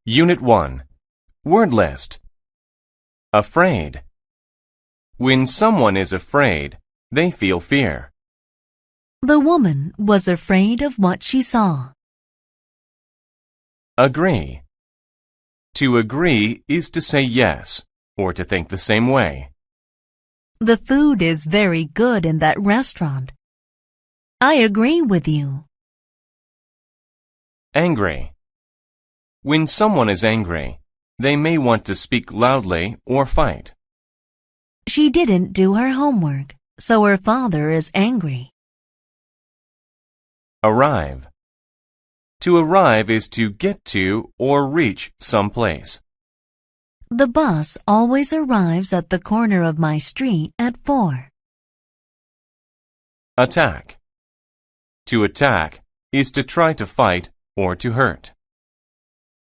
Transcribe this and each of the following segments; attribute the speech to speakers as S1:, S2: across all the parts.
S1: Unit 1. Word list. Afraid. When someone is afraid, they feel fear.
S2: The woman was afraid of what she saw.
S1: Agree. To agree is to say yes, or to think the same way.
S2: The food is very good in that restaurant. I agree with you.
S1: Angry. When someone is angry, they may want to speak loudly or fight.
S2: She didn't do her homework, so her father is angry.
S1: Arrive. To arrive is to get to or reach some place.
S2: The bus always arrives at the corner of my street at 4.
S1: Attack. To attack is to try to fight or to hurt.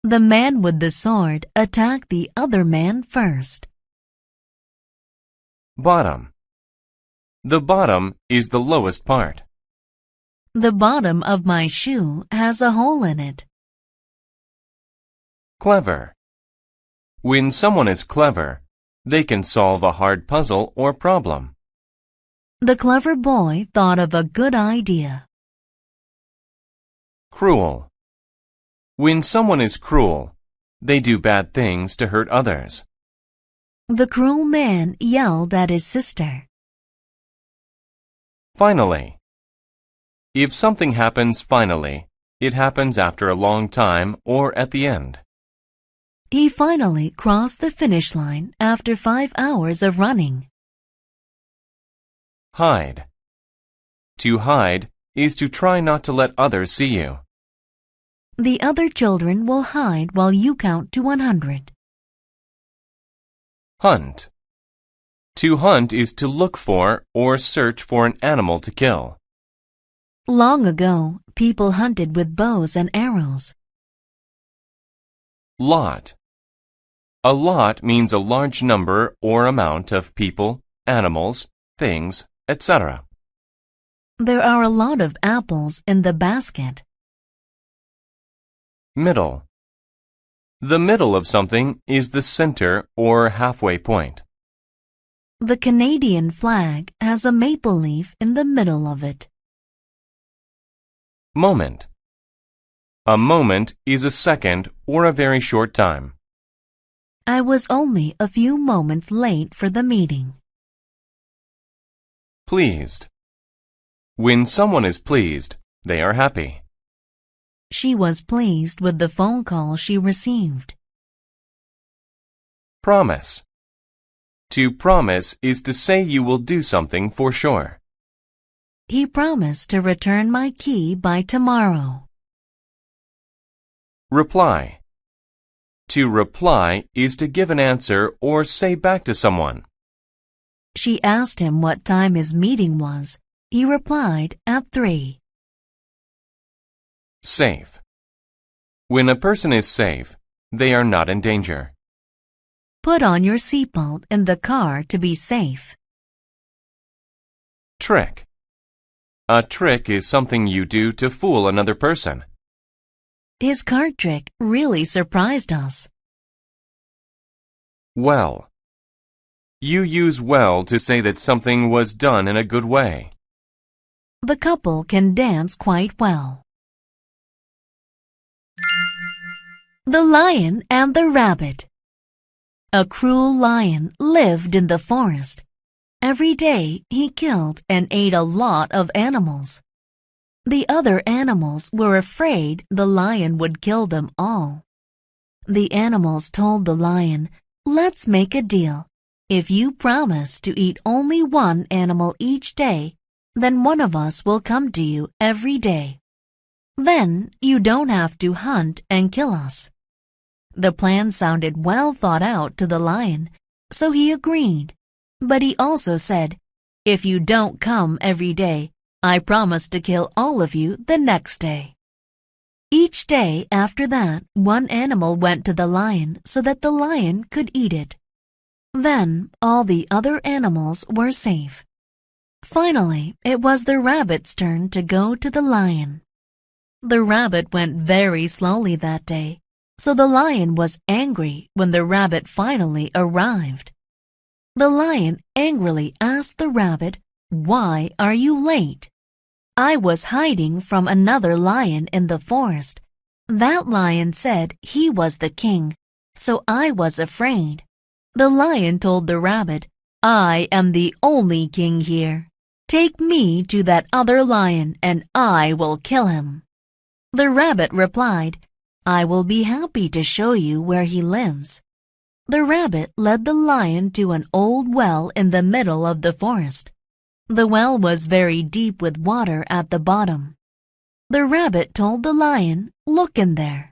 S2: The man with the sword attacked the other man first.
S1: Bottom. The bottom is the lowest part.
S2: The bottom of my shoe has a hole in it.
S1: Clever. When someone is clever, they can solve a hard puzzle or problem.
S2: The clever boy thought of a good idea.
S1: Cruel. When someone is cruel, they do bad things to hurt others.
S2: The cruel man yelled at his sister.
S1: Finally. If something happens finally, it happens after a long time or at the end.
S2: He finally crossed the finish line after 5 hours of running.
S1: Hide. To hide is to try not to let others see you.
S2: The other children will hide while you count to 100.
S1: Hunt. To hunt is to look for or search for an animal to kill.
S2: Long ago, people hunted with bows and arrows.
S1: Lot. A lot means a large number or amount of people, animals, things, etc.
S2: There are a lot of apples in the basket.
S1: Middle. The middle of something is the center or halfway point.
S2: The Canadian flag has a maple leaf in the middle of it.
S1: Moment. A moment is a second or a very short time.
S2: I was only a few moments late for the meeting.
S1: Pleased. When someone is pleased, they are happy.
S2: She was pleased with the phone call she received.
S1: Promise. To promise is to say you will do something for sure.
S2: He promised to return my key by tomorrow.
S1: Reply. To reply is to give an answer or say back to someone.
S2: She asked him what time his meeting was. He replied at 3.
S1: Safe. When a person is safe, they are not in danger.
S2: Put on your seatbelt in the car to be safe.
S1: Trick. A trick is something you do to fool another person.
S2: His card trick really surprised us.
S1: Well. You use well to say that something was done in a good way.
S2: The couple can dance quite well. The Lion and the Rabbit. A cruel lion lived in the forest. Every day he killed and ate a lot of animals. The other animals were afraid the lion would kill them all. The animals told the lion, "Let's make a deal. If you promise to eat only one animal each day, then one of us will come to you every day. Then you don't have to hunt and kill us." The plan sounded well thought out to the lion, so he agreed. But he also said, "If you don't come every day, I promise to kill all of you the next day." Each day after that, one animal went to the lion so that the lion could eat it. Then all the other animals were safe. Finally, it was the rabbit's turn to go to the lion. The rabbit went very slowly that day, So the lion was angry when the rabbit finally arrived. The lion angrily asked the rabbit, "Why are you late?" "I was hiding from another lion in the forest. That lion said he was the king, so I was afraid." The lion told the rabbit, "I am the only king here. Take me to that other lion and I will kill him." The rabbit replied, "I will be happy to show you where he lives." The rabbit led the lion to an old well in the middle of the forest. The well was very deep with water at the bottom. The rabbit told the lion, "Look in there.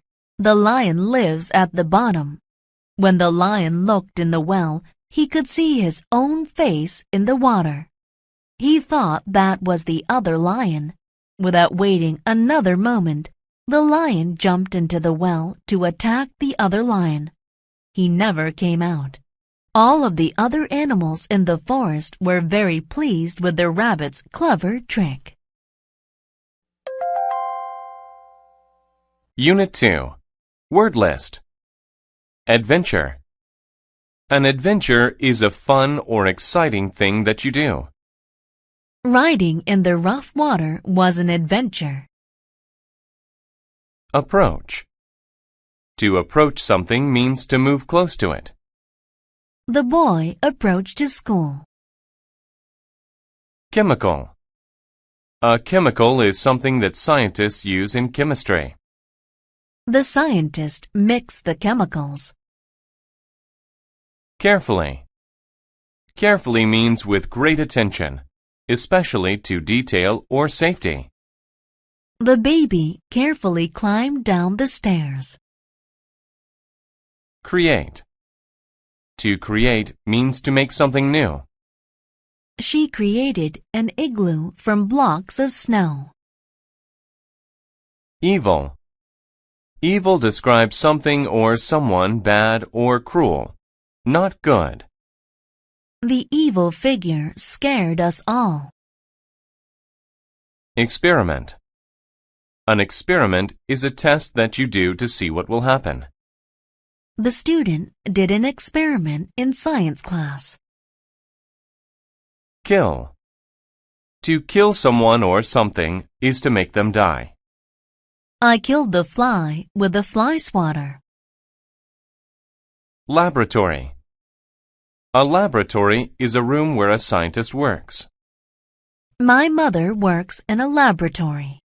S2: The lion lives at the bottom." When the lion looked in the well, he could see his own face in the water. He thought that was the other lion. Without waiting another moment, the lion jumped into the well to attack the other lion. He never came out. All of the other animals in the forest were very pleased with the rabbit's clever trick.
S1: Unit 2. Word list. Adventure. An adventure is a fun or exciting thing that you do.
S2: Riding in the rough water was an adventure.
S1: Approach. To approach something means to move close to it.
S2: The boy approached his school.
S1: Chemical. A chemical is something that scientists use in chemistry.
S2: The scientist mixed the chemicals.
S1: Carefully. Carefully means with great attention, especially to detail or safety.
S2: The baby carefully climbed down the stairs.
S1: Create. To create means to make something new.
S2: She created an igloo from blocks of snow.
S1: Evil. Evil describes something or someone bad or cruel, not good.
S2: The evil figure scared us all.
S1: Experiment. An experiment is a test that you do to see what will happen.
S2: The student did an experiment in science class.
S1: Kill. To kill someone or something is to make them die.
S2: I killed the fly with a fly swatter.
S1: Laboratory. A laboratory is a room where a scientist works.
S2: My mother works in a laboratory.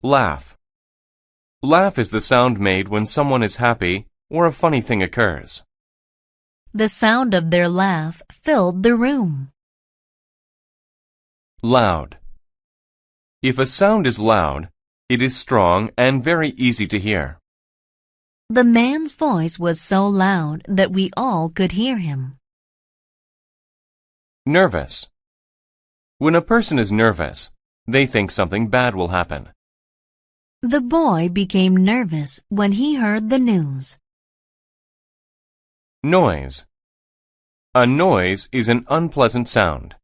S1: Laugh. Laugh is the sound made when someone is happy or a funny thing occurs.
S2: The sound of their laugh filled the room.
S1: Loud. If a sound is loud, it is strong and very easy to hear.
S2: The man's voice was so loud that we all could hear him.
S1: Nervous. When a person is nervous, they think something bad will happen.
S2: The boy became nervous when he heard the news.
S1: Noise. A noise is an unpleasant sound.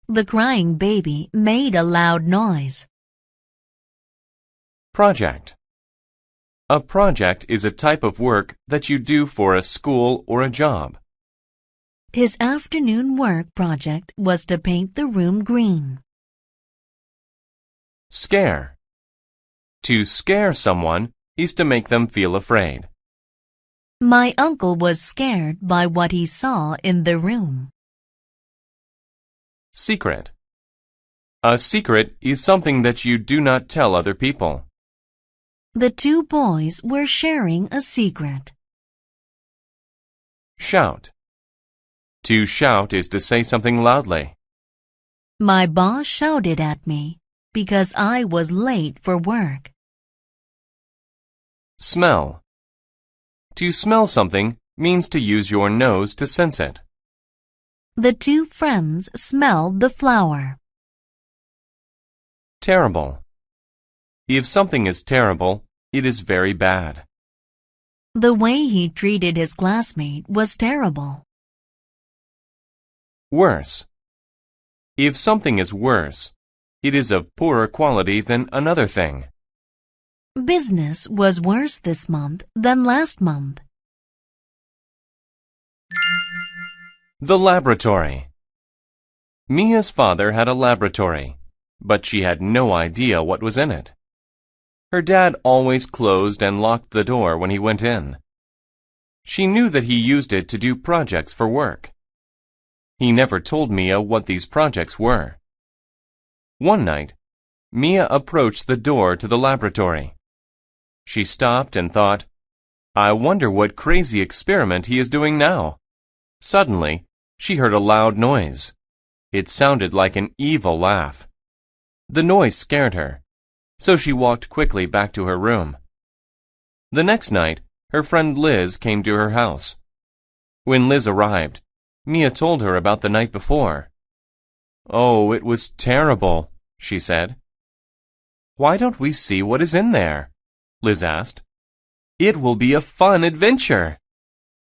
S2: The crying baby made a loud noise.
S1: Project. A project is a type of work that you do for a school or a job.
S2: His afternoon work project was to paint the room green.
S1: Scare. To scare someone is to make them feel afraid.
S2: My uncle was scared by what he saw in the room.
S1: Secret. A secret is something that you do not tell other people.
S2: The two boys were sharing a secret.
S1: Shout. To shout is to say something loudly.
S2: My boss shouted at me because I was late for work.
S1: Smell. To smell something means to use your nose to sense it.
S2: The two friends smelled the flower.
S1: Terrible. If something is terrible, it is very bad.
S2: The way he treated his classmate was terrible.
S1: Worse. If something is worse, it is of poorer quality than another thing.
S2: Business was worse this month than last month.
S1: The laboratory. Mia's father had a laboratory, but she had no idea what was in it. Her dad always closed and locked the door when he went in. She knew that he used it to do projects for work. He never told Mia what these projects were. One night, Mia approached the door to the laboratory. She stopped and thought, "I wonder what crazy experiment he is doing now." Suddenly, she heard a loud noise. It sounded like an evil laugh. The noise scared her, so she walked quickly back to her room. The next night, her friend Liz came to her house. When Liz arrived, Mia told her about the night before. "Oh, it was terrible," she said. "Why don't we see what is in there?" Liz asked. "It will be a fun adventure."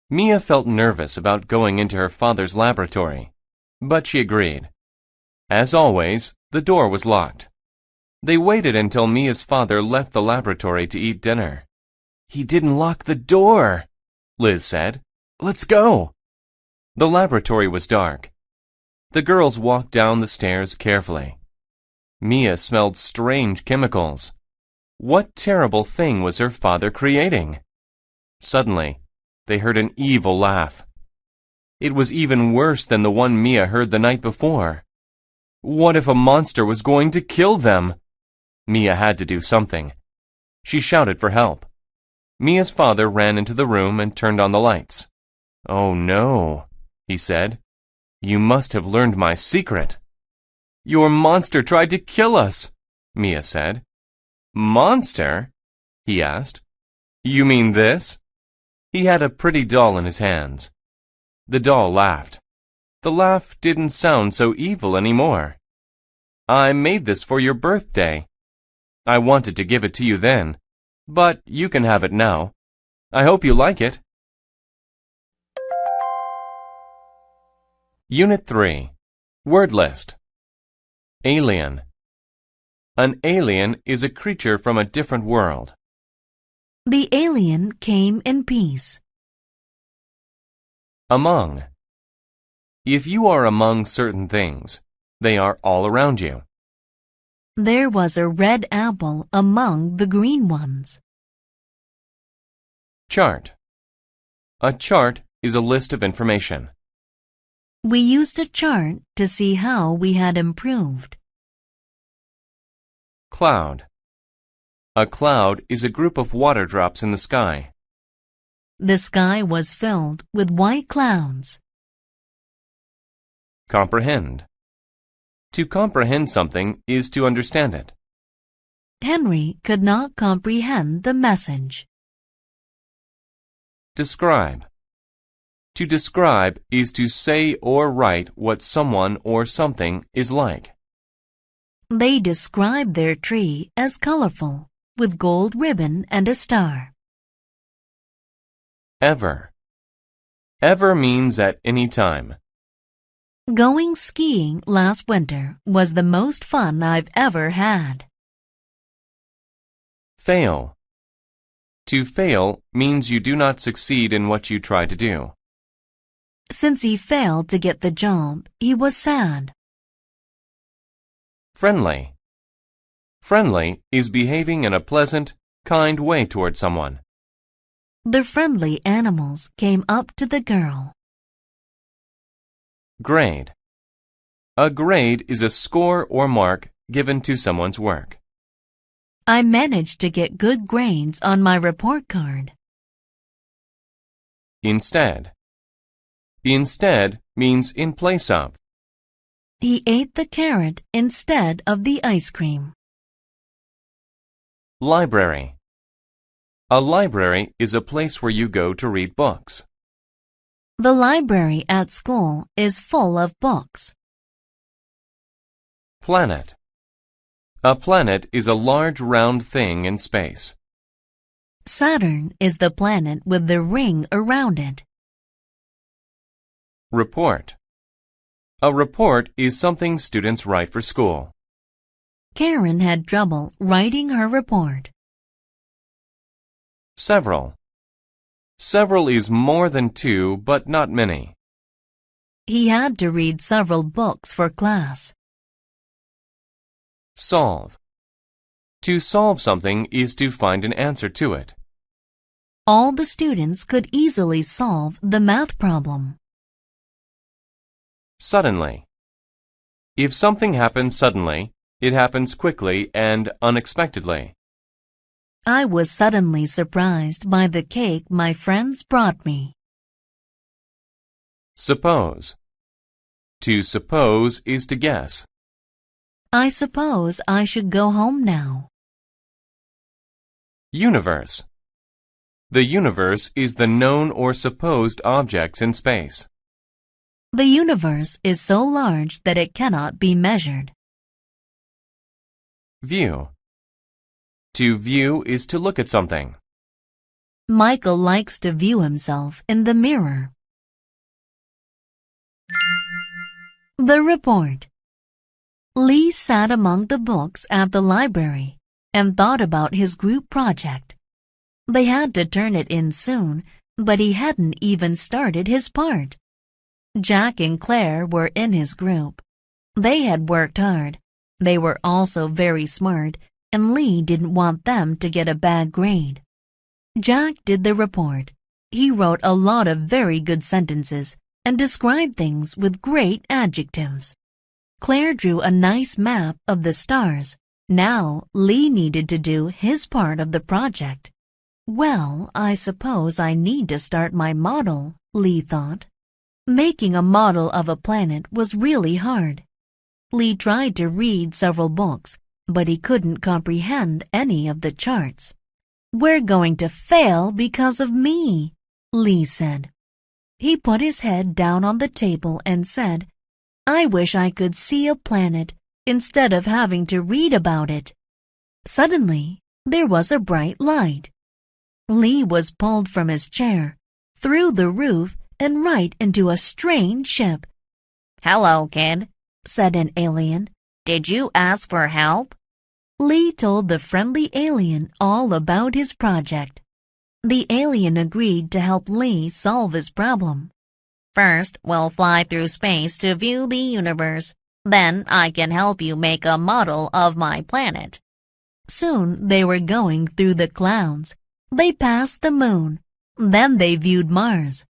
S1: Mia felt nervous about going into her father's laboratory, but she agreed. As always, the door was locked. They waited until Mia's father left the laboratory to eat dinner. "He didn't lock the door," Liz said. "Let's go." The laboratory was dark. The girls walked down the stairs carefully. Mia smelled strange chemicals. What terrible thing was her father creating? Suddenly, they heard an evil laugh. It was even worse than the one Mia heard the night before. What if a monster was going to kill them? Mia had to do something. She shouted for help. Mia's father ran into the room and turned on the lights. "Oh no," he said. "You must have learned my secret." "Your monster tried to kill us," Mia said. "Monster?" he asked. "You mean this?" He had a pretty doll in his hands. The doll laughed. The laugh didn't sound so evil anymore. "I made this for your birthday. I wanted to give it to you then, but you can have it now. I hope you like it." Unit 3. Word list. Alien. An alien is a creature from a different world.
S2: The alien came in peace.
S1: Among. If you are among certain things, they are all around you.
S2: There was a red apple among the green ones.
S1: Chart. A chart is a list of information.
S2: We used a chart to see how we had improved.
S1: Cloud. A cloud is a group of water drops in the sky.
S2: The sky was filled with white clouds.
S1: Comprehend. To comprehend something is to understand it.
S2: Henry could not comprehend the message.
S1: Describe. To describe is to say or write what someone or something is like.
S2: They described their tree as colorful, with gold ribbon and a star.
S1: Ever. Ever means at any time.
S2: Going skiing last winter was the most fun I've ever had.
S1: Fail. To fail means you do not succeed in what you try to do.
S2: Since he failed to get the job, he was sad.
S1: Friendly. Friendly is behaving in a pleasant, kind way toward someone.
S2: The friendly animals came up to the girl.
S1: Grade. A grade is a score or mark given to someone's work.
S2: I managed to get good grades on my report card.
S1: Instead. Instead means in place of.
S2: He ate the carrot instead of the ice cream.
S1: Library. A library is a place where you go to read books.
S2: The library at school is full of books.
S1: Planet. A planet is a large round thing in space.
S2: Saturn is the planet with the ring around it.
S1: Report. A report is something students write for school.
S2: Karen had trouble writing her report.
S1: Several. Several is more than two, but not many.
S2: He had to read several books for class.
S1: Solve. To solve something is to find an answer to it.
S2: All the students could easily solve the math problem.
S1: Suddenly. If something happens suddenly, it happens quickly and unexpectedly.
S2: I was suddenly surprised by the cake my friends brought me.
S1: Suppose. To suppose is to guess.
S2: I suppose I should go home now.
S1: Universe. The universe is the known or supposed objects in space.
S2: The universe is so large that it cannot be measured.
S1: View. To view is to look at something.
S2: Michael likes to view himself in the mirror. The report. Lee sat among the books at the library and thought about his group project. They had to turn it in soon, but he hadn't even started his part. Jack and Claire were in his group. They had worked hard. They were also very smart, and Lee didn't want them to get a bad grade. Jack did the report. He wrote a lot of very good sentences and described things with great adjectives. Claire drew a nice map of the stars. Now Lee needed to do his part of the project. Well, I suppose I need to start my model, Lee thought. Making a model of a planet was really hard. Lee tried to read several books, but he couldn't comprehend any of the charts. "We're going to fail because of me," Lee said. He put his head down on the table and said, "I wish I could see a planet instead of having to read about it." Suddenly, there was a bright light. Lee was pulled from his chair, through the roof, and right into a strange ship.
S3: "Hello, kid,"
S2: said an alien.
S3: "Did you ask for help?"
S2: Lee told the friendly alien all about his project. The alien agreed to help Lee solve his problem.
S3: "First, we'll fly through space to view the universe. Then I can help you make a model of my planet."
S2: Soon they were going through the clouds. They passed the moon. Then they viewed Mars.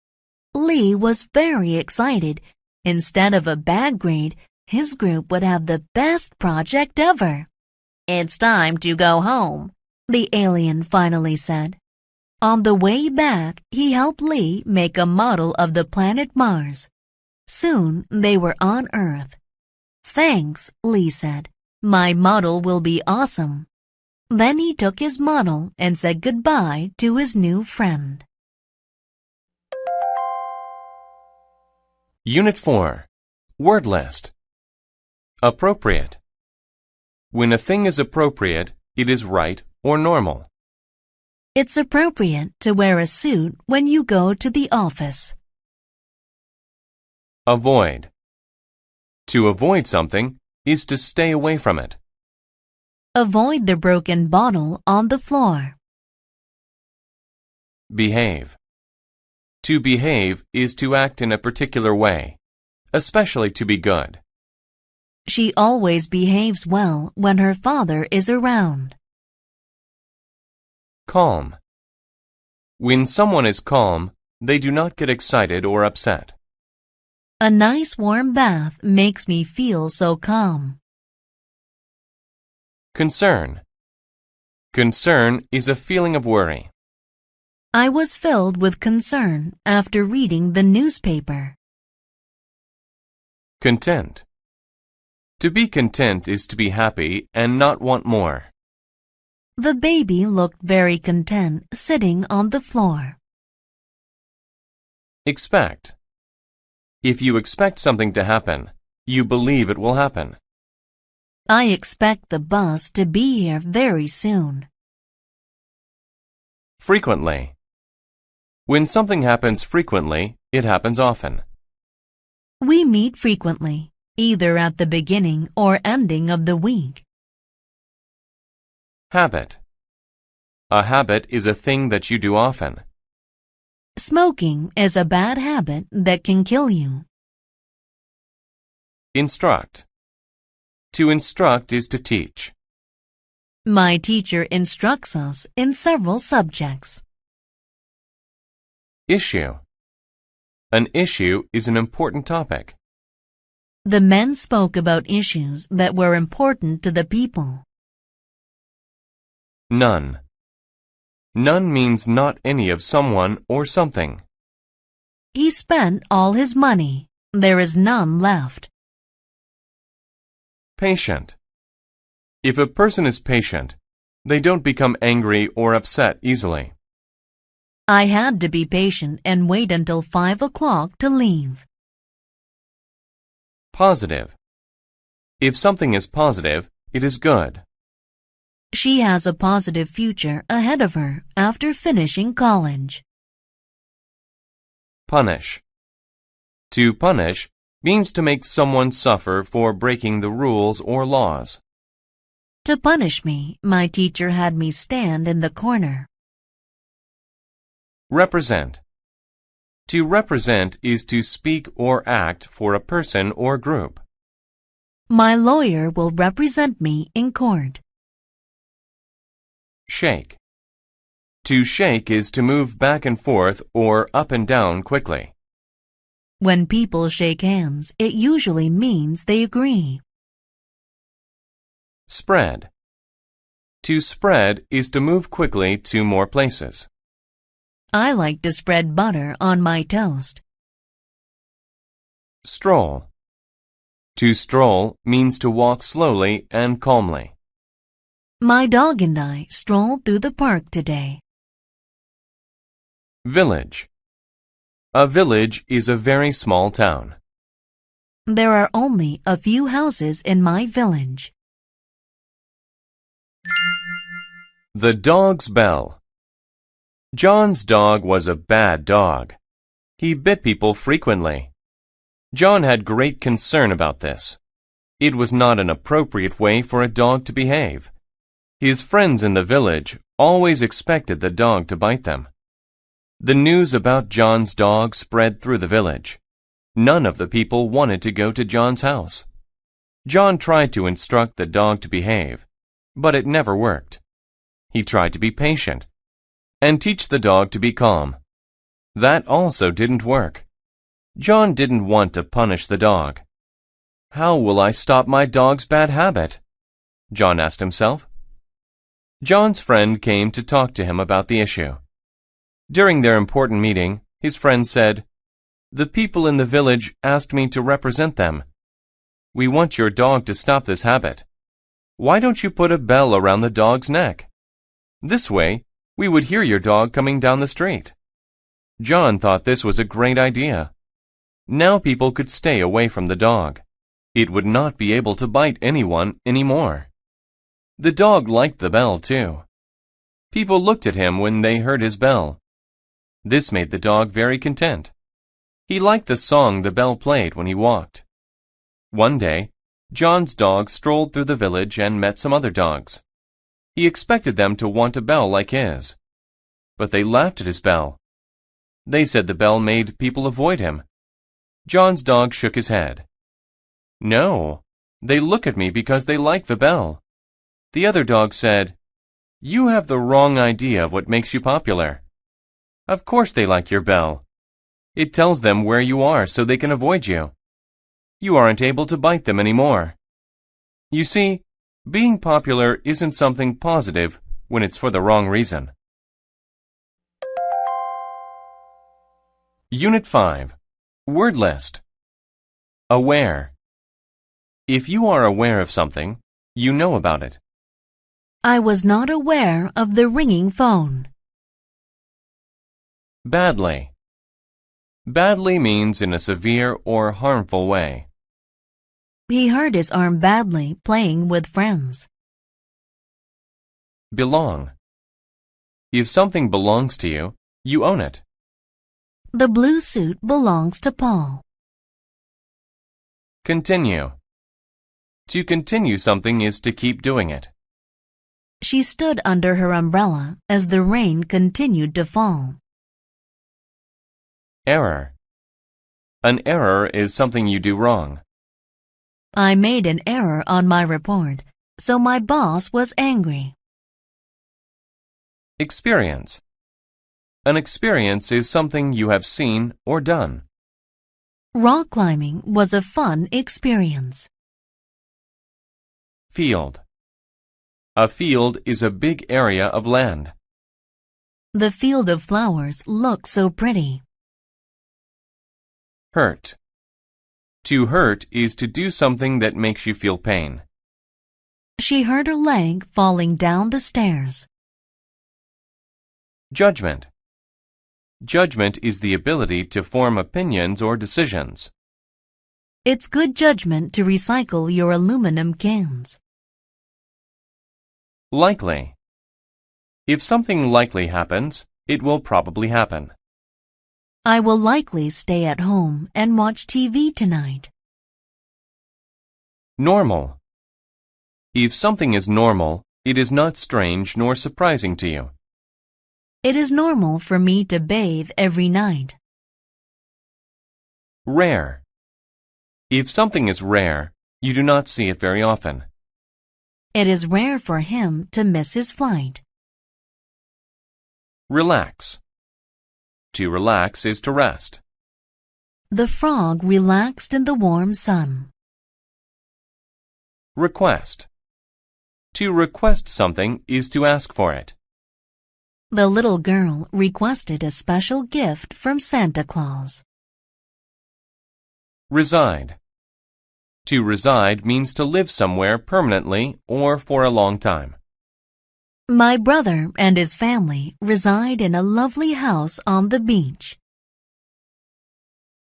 S2: Lee was very excited. Instead of a bad grade, his group would have the best project ever.
S3: "It's time to go home,"
S2: the alien finally said. On the way back, he helped Lee make a model of the planet Mars. Soon they were on Earth. "Thanks," Lee said. "My model will be awesome." Then he took his model and said goodbye to his new friend.
S1: Unit 4. Word list. Appropriate. When a thing is appropriate, it is right or normal.
S2: It's appropriate to wear a suit when you go to the office.
S1: Avoid. To avoid something is to stay away from it.
S2: Avoid the broken bottle on the floor.
S1: Behave. To behave is to act in a particular way, especially to be good.
S2: She always behaves well when her father is around.
S1: Calm. When someone is calm, they do not get excited or upset.
S2: A nice warm bath makes me feel so calm.
S1: Concern. Concern is a feeling of worry.
S2: I was filled with concern after reading the newspaper.
S1: Content. To be content is to be happy and not want more.
S2: The baby looked very content sitting on the floor.
S1: Expect. If you expect something to happen, you believe it will happen.
S2: I expect the bus to be here very soon.
S1: Frequently. When something happens frequently, it happens often.
S2: We meet frequently, either at the beginning or ending of the week.
S1: Habit. A habit is a thing that you do often.
S2: Smoking is a bad habit that can kill you.
S1: Instruct. To instruct is to teach.
S2: My teacher instructs us in several subjects.
S1: Issue. An issue is an important topic.
S2: The men spoke about issues that were important to the people.
S1: None. None means not any of someone or something.
S2: He spent all his money. There is none left.
S1: Patient. If a person is patient, they don't become angry or upset easily.
S2: I had to be patient and wait until 5 o'clock to leave.
S1: Positive. If something is positive, it is good.
S2: She has a positive future ahead of her after finishing college.
S1: Punish. To punish means to make someone suffer for breaking the rules or laws.
S2: To punish me, my teacher had me stand in the corner.
S1: Represent. To represent is to speak or act for a person or group.
S2: My lawyer will represent me in court.
S1: Shake. To shake is to move back and forth or up and down quickly.
S2: When people shake hands, it usually means they agree.
S1: Spread. To spread is to move quickly to more places.
S2: I like to spread butter on my toast.
S1: Stroll. To stroll means to walk slowly and calmly.
S2: My dog and I strolled through the park today.
S1: Village. A village is a very small town.
S2: There are only a few houses in my village.
S1: The dog's bell. John's dog was a bad dog. He bit people frequently. John had great concern about this. It was not an appropriate way for a dog to behave. His friends in the village always expected the dog to bite them. The news about John's dog spread through the village. None of the people wanted to go to John's house. John tried to instruct the dog to behave, but it never worked. He tried to be patient and teach the dog to be calm. That also didn't work. John didn't want to punish the dog. How will I stop my dog's bad habit? John asked himself. John's friend came to talk to him about the issue. During their important meeting, his friend said, "The people in the village asked me to represent them. We want your dog to stop this habit. Why don't you put a bell around the dog's neck? This way, we would hear your dog coming down the street." John thought this was a great idea. Now people could stay away from the dog. It would not be able to bite anyone anymore. The dog liked the bell too. People looked at him when they heard his bell. This made the dog very content. He liked the song the bell played when he walked. One day, John's dog strolled through the village and met some other dogs. He expected them to want a bell like his, but they laughed at his bell. They said the bell made people avoid him. John's dog shook his head. "No, they look at me because they like the bell." The other dog said, "You have the wrong idea of what makes you popular. Of course they like your bell. It tells them where you are so they can avoid you. You aren't able to bite them anymore. You see, being popular isn't something positive when it's for the wrong reason." Unit 5. Word list. Aware. If you are aware of something, you know about it.
S2: I was not aware of the ringing phone.
S1: Badly. Badly means in a severe or harmful way.
S2: He hurt his arm badly playing with friends.
S1: Belong. If something belongs to you, you own it.
S2: The blue suit belongs to Paul.
S1: Continue. To continue something is to keep doing it.
S2: She stood under her umbrella as the rain continued to fall.
S1: Error. An error is something you do wrong.
S2: I made an error on my report, so my boss was angry.
S1: Experience. An experience is something you have seen or done.
S2: Rock climbing was a fun experience.
S1: Field. A field is a big area of land.
S2: The field of flowers looked so pretty.
S1: Hurt. To hurt is to do something that makes you feel pain.
S2: She hurt her leg falling down the stairs.
S1: Judgment. Judgment is the ability to form opinions or decisions.
S2: It's good judgment to recycle your aluminum cans.
S1: Likely. If something likely happens, it will probably happen.
S2: I will likely stay at home and watch TV tonight.
S1: Normal. If something is normal, it is not strange nor surprising to you.
S2: It is normal for me to bathe every night.
S1: Rare. If something is rare, you do not see it very often.
S2: It is rare for him to miss his flight.
S1: Relax. To relax is to rest.
S2: The frog relaxed in the warm sun.
S1: Request. To request something is to ask for it.
S2: The little girl requested a special gift from Santa Claus.
S1: Reside. To reside means to live somewhere permanently or for a long time.
S2: My brother and his family reside in a lovely house on the beach.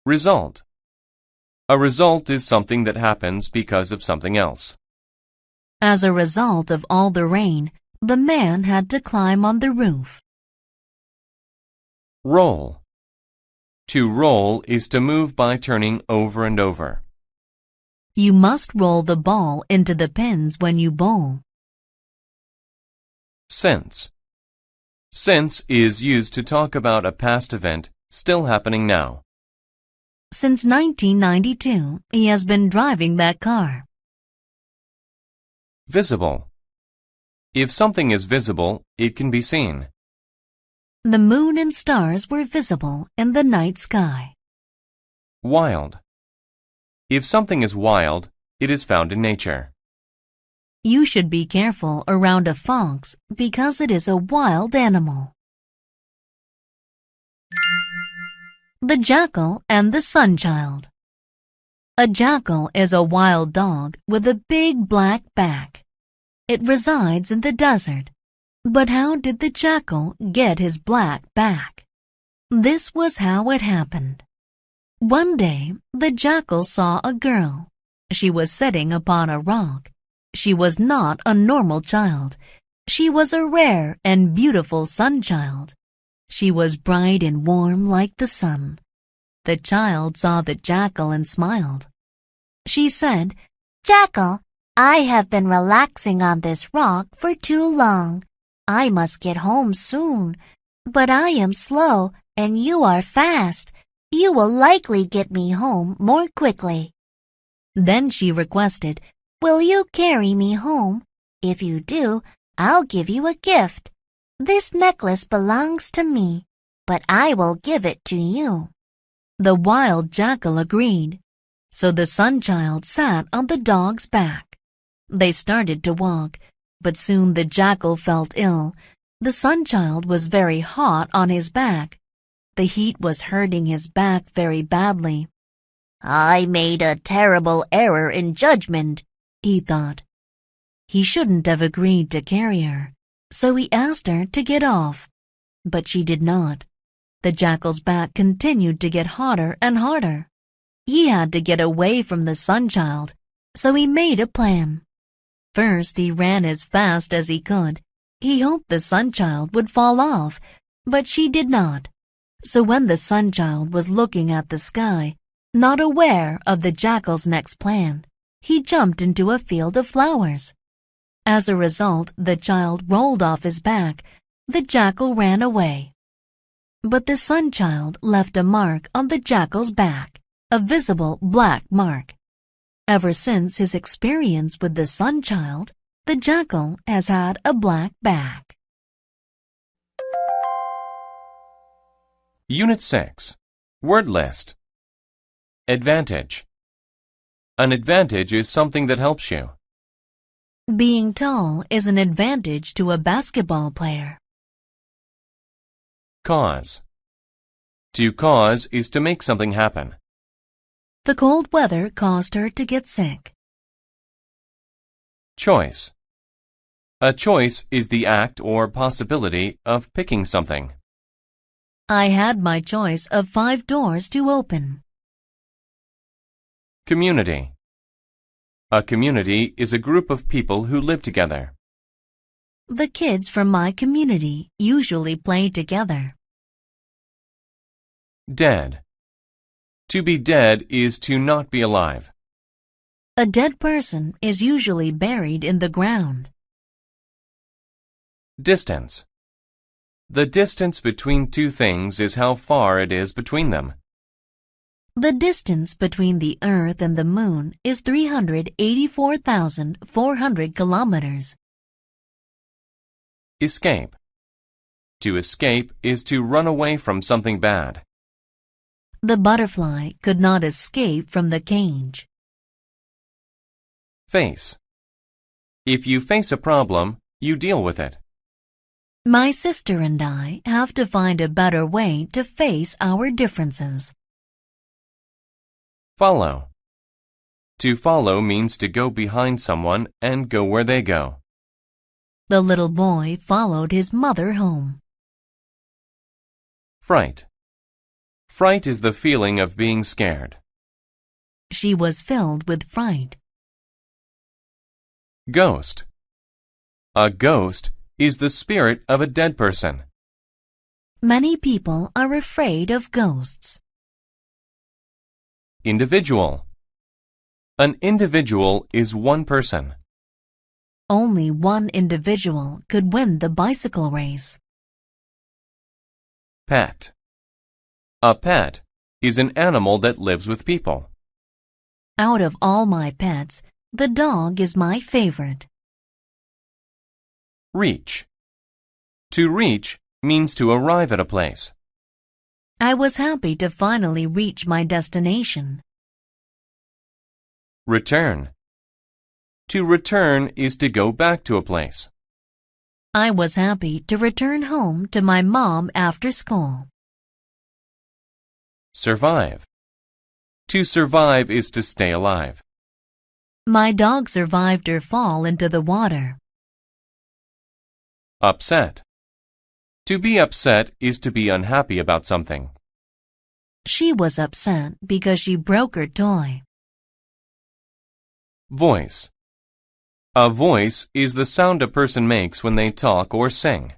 S1: Result. A result is something that happens because of something else.
S2: As a result of all the rain, the man had to climb on the roof.
S1: Roll. To roll is to move by turning over and over.
S2: You must roll the ball into the pins when you bowl.
S1: Since. Since is used to talk about a past event still happening now.
S2: Since 1992, he has been driving that car.
S1: Visible. If something is visible, it can be seen.
S2: The moon and stars were visible in the night sky.
S1: Wild. If something is wild, it is found in nature.
S2: You should be careful around a fox because it is a wild animal. The jackal and the sunchild. A jackal is a wild dog with a big black back. It resides in the desert. But how did the jackal get his black back? This was how it happened. One day, the jackal saw a girl. She was sitting upon a rock. She was not a normal child. She was a rare and beautiful sunchild. She was bright and warm like the sun. The child saw the jackal and smiled. She said, "Jackal, I have been relaxing on this rock for too long. I must get home soon. But I am slow and you are fast. You will likely get me home more quickly." Then she requested, "Will you carry me home? If you do, I'll give you a gift. This necklace belongs to me, but I will give it to you." The wild jackal agreed. So the sunchild sat on the dog's back. They started to walk, but soon the jackal felt ill. The sunchild was very hot on his back. The heat was hurting his back very badly. "I made a terrible error in judgment," he thought. He shouldn't have agreed to carry her, so he asked her to get off. But she did not. The jackal's back continued to get hotter and harder. He had to get away from the sunchild, so he made a plan. First, he ran as fast as he could. He hoped the sunchild would fall off, but she did not. So when the sunchild was looking at the sky, not aware of the jackal's next plan, he jumped into a field of flowers. As a result, the child rolled off his back. The jackal ran away. But the sun child left a mark on the jackal's back, a visible black mark. Ever since his experience with the sun child, the jackal has had a black back.
S1: Unit 6. Word list. Advantage. An advantage is something that helps you.
S2: Being tall is an advantage to a basketball player.
S1: Cause. To cause is to make something happen.
S2: The cold weather caused her to get sick.
S1: Choice. A choice is the act or possibility of picking something.
S2: I had my choice of 5 doors to open.
S1: Community. A community is a group of people who live together.
S2: The kids from my community usually play together.
S1: Dead. To be dead is to not be alive.
S2: A dead person is usually buried in the ground.
S1: Distance. The distance between two things is how far it is between them.
S2: The distance between the Earth and the Moon is 384,400 kilometers.
S1: Escape. To escape is to run away from something bad.
S2: The butterfly could not escape from the cage.
S1: Face. If you face a problem, you deal with it.
S2: My sister and I have to find a better way to face our differences.
S1: Follow. To follow means to go behind someone and go where they go.
S2: The little boy followed his mother home.
S1: Fright. Fright is the feeling of being scared.
S2: She was filled with fright.
S1: Ghost. A ghost is the spirit of a dead person.
S2: Many people are afraid of ghosts.
S1: Individual. An individual is one person.
S2: Only one individual could win the bicycle race.
S1: Pet. A pet is an animal that lives with people.
S2: Out of all my pets, the dog is my favorite.
S1: Reach. To reach means to arrive at a place.
S2: I was happy to finally reach my destination.
S1: Return. To return is to go back to a place.
S2: I was happy to return home to my mom after school.
S1: Survive. To survive is to stay alive.
S2: My dog survived her fall into the water.
S1: Upset. To be upset is to be unhappy about something.
S2: She was upset because she broke her toy.
S1: Voice. A voice is the sound a person makes when they talk or sing.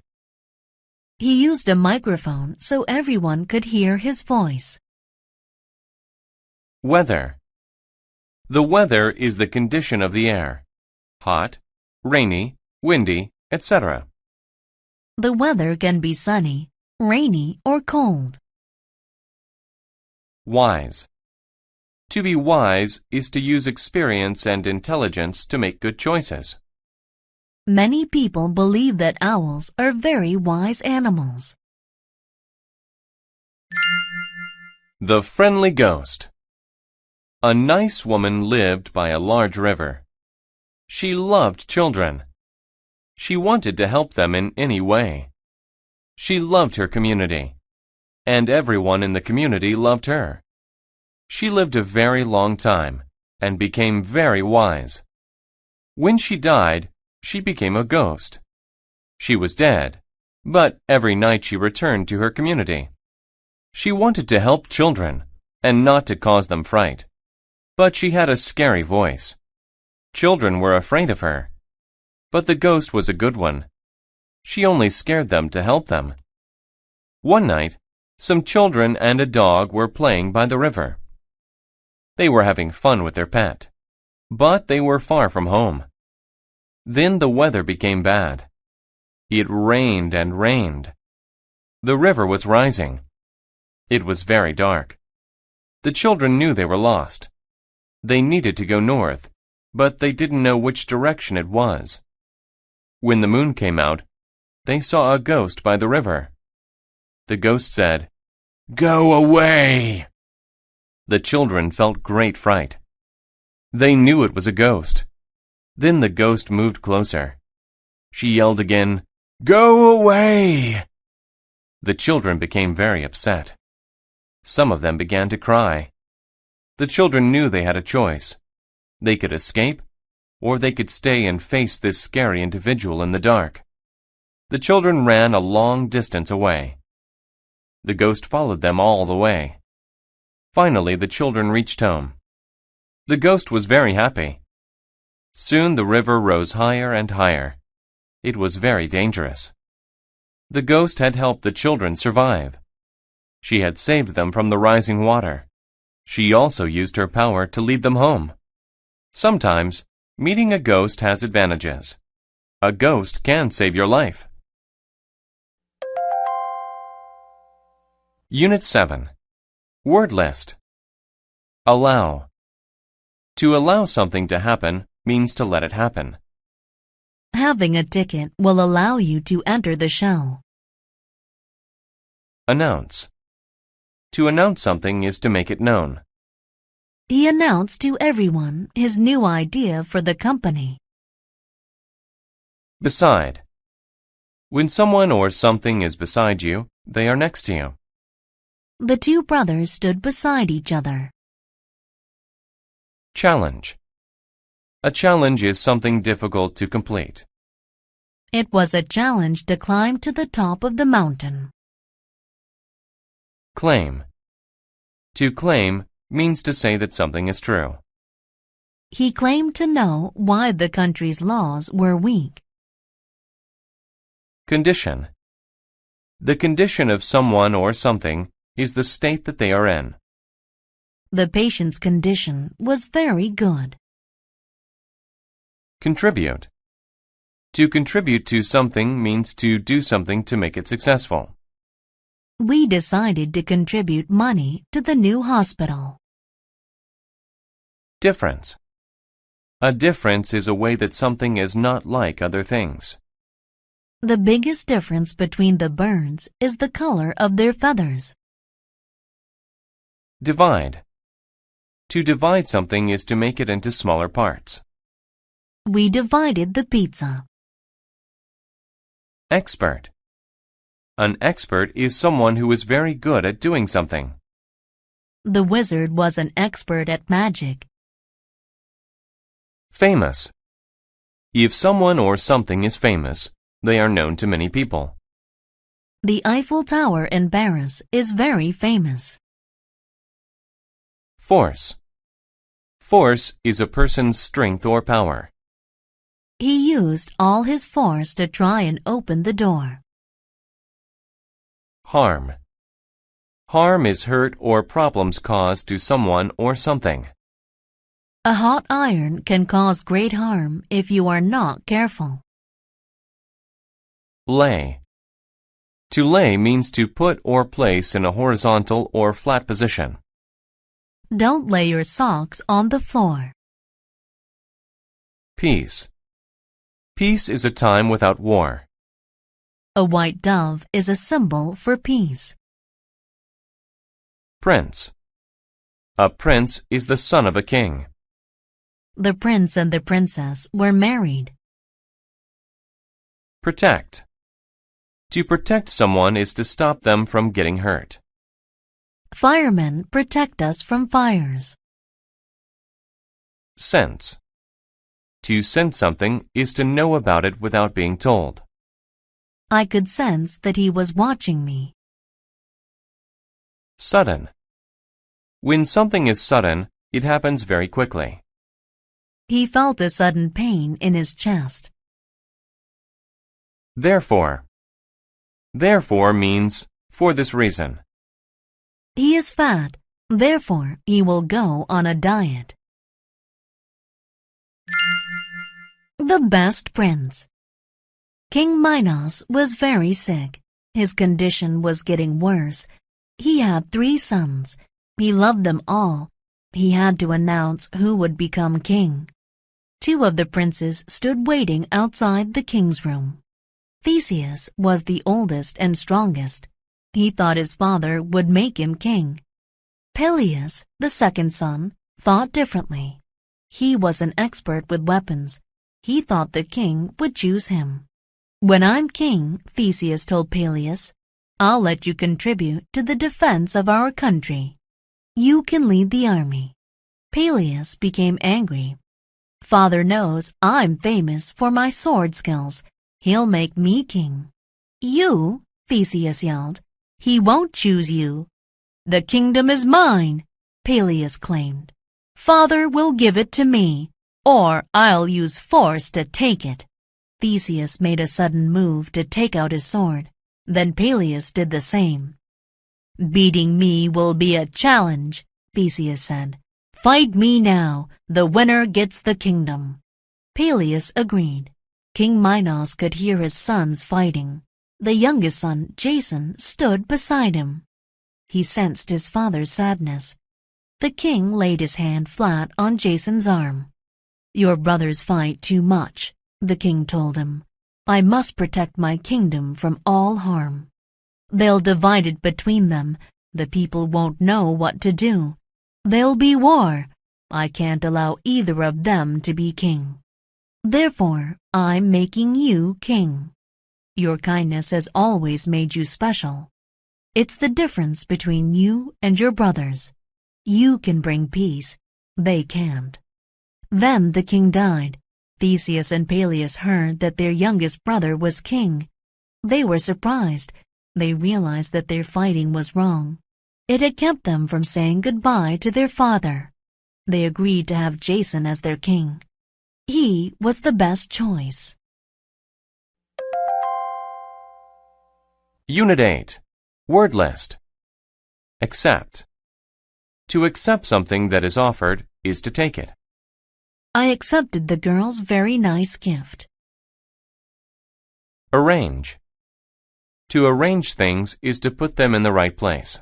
S2: He used a microphone so everyone could hear his voice.
S1: Weather. The weather is the condition of the air. Hot, rainy, windy, etc.
S2: The weather can be sunny, rainy, or cold.
S1: Wise. To be wise is to use experience and intelligence to make good choices.
S2: Many people believe that owls are very wise animals.
S1: The friendly ghost. A nice woman lived by a large river. She loved children. She wanted to help them in any way. She loved her community, and everyone in the community loved her. She lived a very long time and became very wise. When she died, she became a ghost. She was dead, but every night she returned to her community. She wanted to help children and not to cause them fright, but she had a scary voice. Children were afraid of her, but the ghost was a good one. She only scared them to help them. One night, some children and a dog were playing by the river. They were having fun with their pet, but they were far from home. Then the weather became bad. It rained and rained. The river was rising. It was very dark. The children knew they were lost. They needed to go north, but they didn't know which direction it was. When the moon came out, they saw a ghost by the river. The ghost said, "Go away!" The children felt great fright. They knew it was a ghost. Then the ghost moved closer. She yelled again, "Go away!" The children became very upset. Some of them began to cry. The children knew they had a choice. They could escape, or they could stay and face this scary individual in the dark. The children ran a long distance away. The ghost followed them all the way. Finally, the children reached home. The ghost was very happy. Soon the river rose higher and higher. It was very dangerous. The ghost had helped the children survive. She had saved them from the rising water. She also used her power to lead them home. Sometimes, meeting a ghost has advantages. A ghost can save your life. Unit 7. Word list. Allow. To allow something to happen means to let it happen.
S2: Having a ticket will allow you to enter the show.
S1: Announce. To announce something is to make it known.
S2: He announced to everyone his new idea for the company.
S1: Beside. When someone or something is beside you, they are next to you.
S2: The two brothers stood beside each other.
S1: Challenge. A challenge is something difficult to complete.
S2: It was a challenge to climb to the top of the mountain.
S1: Claim. To claim means to say that something is true.
S2: He claimed to know why the country's laws were weak.
S1: Condition. The condition of someone or something is the state that they are in.
S2: The patient's condition was very good.
S1: Contribute. To contribute to something means to do something to make it successful.
S2: We decided to contribute money to the new hospital.
S1: Difference. A difference is a way that something is not like other things.
S2: The biggest difference between the birds is the color of their feathers.
S1: Divide. To divide something is to make it into smaller parts.
S2: We divided the pizza.
S1: Expert. An expert is someone who is very good at doing something.
S2: The wizard was an expert at magic.
S1: Famous. If someone or something is famous, they are known to many people.
S2: The Eiffel Tower in Paris is very famous.
S1: Force. Force is a person's strength or power.
S2: He used all his force to try and open the door.
S1: Harm. Harm is hurt or problems caused to someone or something.
S2: A hot iron can cause great harm if you are not careful.
S1: Lay. To lay means to put or place in a horizontal or flat position.
S2: Don't lay your socks on the floor.
S1: Peace. Peace is a time without war.
S2: A white dove is a symbol for peace.
S1: Prince. A prince is the son of a king.
S2: The prince and the princess were married.
S1: Protect. To protect someone is to stop them from getting hurt.
S2: Firemen protect us from fires.
S1: Sense. To sense something is to know about it without being told.
S2: I could sense that he was watching me.
S1: Sudden. When something is sudden, it happens very quickly.
S2: He felt a sudden pain in his chest.
S1: Therefore. Therefore means for this reason.
S2: He is fat, therefore he will go on a diet. The best prince. King Minos was very sick. His condition was getting worse. He had 3 sons. He loved them all. He had to announce who would become king. 2 of the princes stood waiting outside the king's room. Theseus was the oldest and strongest. He thought his father would make him king. Peleus, the second son, thought differently. He was an expert with weapons. He thought the king would choose him. "When I'm king," Theseus told Peleus, "I'll let you contribute to the defense of our country. You can lead the army." Peleus became angry. "Father knows I'm famous for my sword skills. He'll make me king." "You?" Theseus yelled. "He won't choose you." "The kingdom is mine," Peleus claimed. "Father will give it to me, or I'll use force to take it." Theseus made a sudden move to take out his sword. Then Peleus did the same. "Beating me will be a challenge," Theseus said. "Fight me now. The winner gets the kingdom." Peleus agreed. King Minos could hear his sons fighting. The youngest son, Jason, stood beside him. He sensed his father's sadness. The king laid his hand flat on Jason's arm. "Your brothers fight too much," the king told him. "I must protect my kingdom from all harm. They'll divide it between them. The people won't know what to do. There'll be war. I can't allow either of them to be king. Therefore, I'm making you king. Your kindness has always made you special. It's the difference between you and your brothers. You can bring peace. They can't." Then the king died. Theseus and Peleus heard that their youngest brother was king. They were surprised. They realized that their fighting was wrong. It had kept them from saying goodbye to their father. They agreed to have Jason as their king. He was the best choice.
S1: Unit 8. Word list. Accept. To accept something that is offered is to take it.
S2: I accepted the girl's very nice gift.
S1: Arrange. To arrange things is to put them in the right place.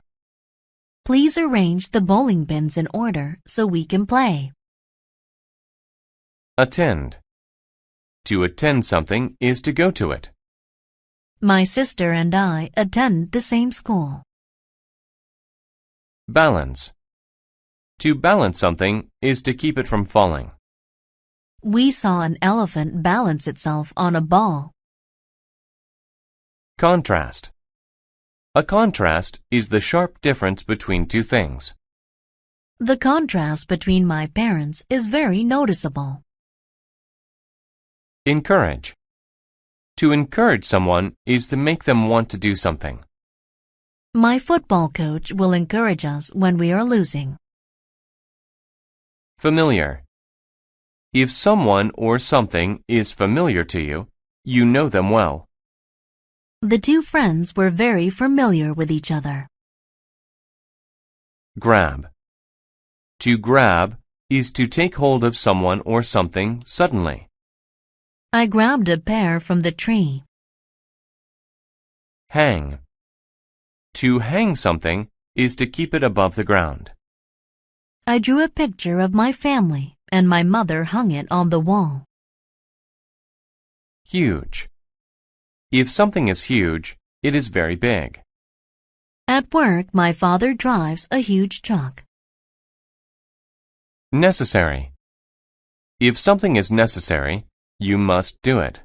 S2: Please arrange the bowling pins in order so we can play.
S1: Attend. To attend something is to go to it.
S2: My sister and I attend the same school.
S1: Balance. To balance something is to keep it from falling.
S2: We saw an elephant balance itself on a ball.
S1: Contrast. A contrast is the sharp difference between two things.
S2: The contrast between my parents is very noticeable.
S1: Encourage. To encourage someone is to make them want to do something.
S2: My football coach will encourage us when we are losing.
S1: Familiar. If someone or something is familiar to you, you know them well.
S2: The 2 friends were very familiar with each other.
S1: Grab. To grab is to take hold of someone or something suddenly.
S2: I grabbed a pear from the tree.
S1: Hang. To hang something is to keep it above the ground.
S2: I drew a picture of my family and my mother hung it on the wall.
S1: Huge. If something is huge, it is very big.
S2: At work, my father drives a huge truck.
S1: Necessary. If something is necessary, you must do it.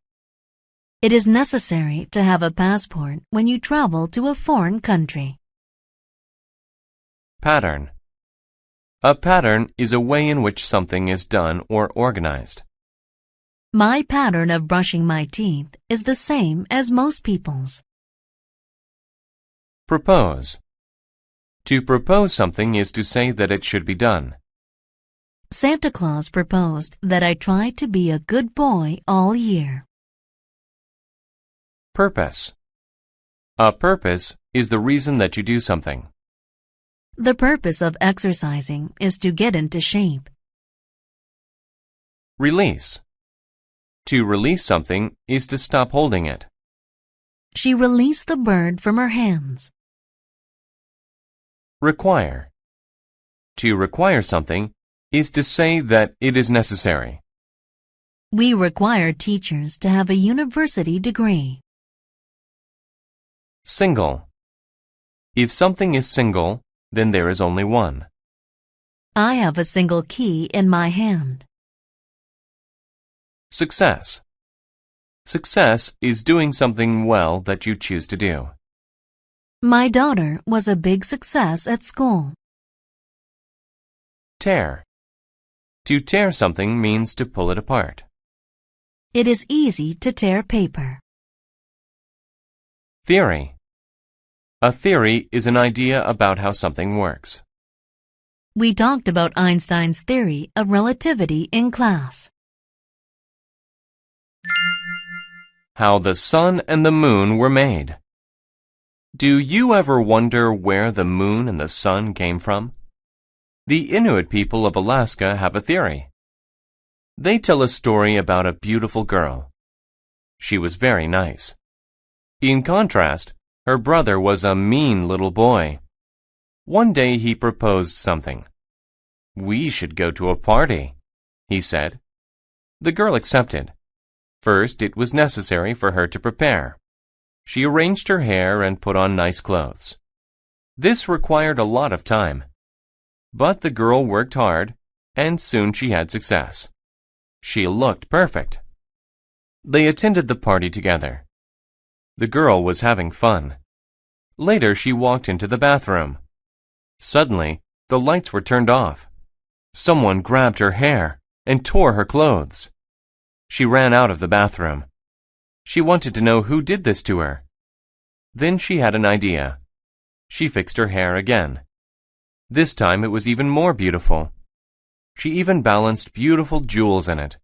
S2: It is necessary to have a passport when you travel to a foreign country.
S1: Pattern. A pattern is a way in which something is done or organized.
S2: My pattern of brushing my teeth is the same as most people's.
S1: Propose. To propose something is to say that it should be done.
S2: Santa Claus proposed that I try to be a good boy all year.
S1: Purpose. A purpose is the reason that you do something.
S2: The purpose of exercising is to get into shape.
S1: Release. To release something is to stop holding it.
S2: She released the bird from her hands.
S1: Require. To require something is to say that it is necessary.
S2: We require teachers to have a university degree.
S1: Single. If something is single, then there is only one.
S2: I have a single key in my hand.
S1: Success. Success is doing something well that you choose to do.
S2: My daughter was a big success at school.
S1: Tear. To tear something means to pull it apart.
S2: It is easy to tear paper.
S1: Theory. A theory is an idea about how something works.
S2: We talked about Einstein's theory of relativity in class.
S1: How the sun and the moon were made. Do you ever wonder where the moon and the sun came from? The Inuit people of Alaska have a theory. They tell a story about a beautiful girl. She was very nice. In contrast, her brother was a mean little boy. One day he proposed something. "We should go to a party," he said. The girl accepted. First, it was necessary for her to prepare. She arranged her hair and put on nice clothes. This required a lot of time. But the girl worked hard, and soon she had success. She looked perfect. They attended the party together. The girl was having fun. Later, she walked into the bathroom. Suddenly, the lights were turned off. Someone grabbed her hair and tore her clothes. She ran out of the bathroom. She wanted to know who did this to her. Then she had an idea. She fixed her hair again. This time it was even more beautiful. She even balanced beautiful jewels in it.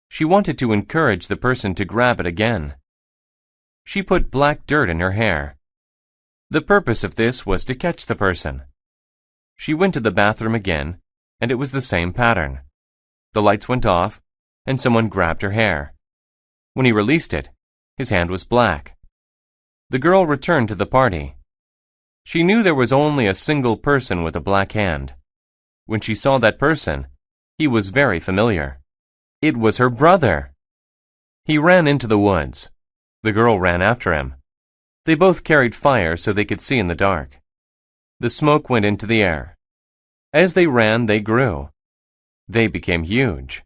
S1: She wanted to encourage the person to grab it again. She put black dirt in her hair. The purpose of this was to catch the person. She went to the bathroom again, and it was the same pattern. The lights went off, and someone grabbed her hair. When he released it, his hand was black. The girl returned to the party. She knew there was only a single person with a black hand. When she saw that person, he was very familiar. It was her brother. He ran into the woods. The girl ran after him. They both carried fire so they could see in the dark. The smoke went into the air. As they ran, they grew. They became huge.